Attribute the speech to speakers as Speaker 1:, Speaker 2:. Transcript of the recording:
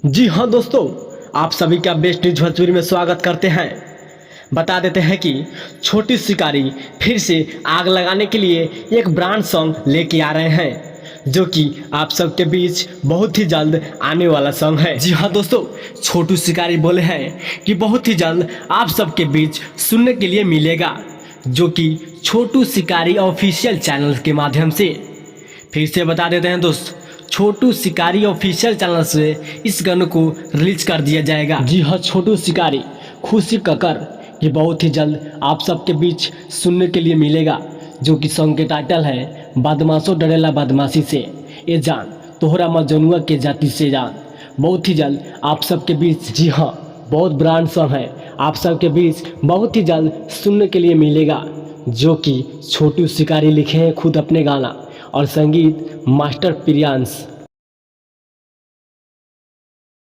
Speaker 1: जी हाँ दोस्तों, आप सभी का बेस्ट न्यूज भोजपुरी में स्वागत करते हैं। बता देते हैं कि छोटी शिकारी फिर से आग लगाने के लिए एक ब्रांड सॉन्ग लेके आ रहे हैं, जो कि आप सबके बीच बहुत ही जल्द आने वाला सॉन्ग है। जी हाँ दोस्तों, छोटू शिकारी बोले हैं कि बहुत ही जल्द आप सबके बीच सुनने के लिए मिलेगा, जो कि छोटू शिकारी ऑफिशियल चैनल के माध्यम से। फिर से बता देते हैं दोस्त, छोटू शिकारी ऑफिशियल चैनल से इस गाने को रिलीज कर दिया जाएगा। जी हाँ, छोटू शिकारी खुशी ककर ये बहुत ही जल्द आप सबके बीच सुनने के लिए मिलेगा, जो कि सॉन्ग के टाइटल है बदमाशो डरेला बदमाशी से, ये जान तोहरा मजनुआ के जाति से जान। बहुत ही जल्द आप सबके बीच, जी हाँ, बहुत ब्रांड सॉन्ग है, आप सबके बीच बहुत ही जल्द सुनने के लिए मिलेगा, जो कि छोटू शिकारी लिखे हैं खुद अपने गाना, और संगीत मास्टर प्रियांश।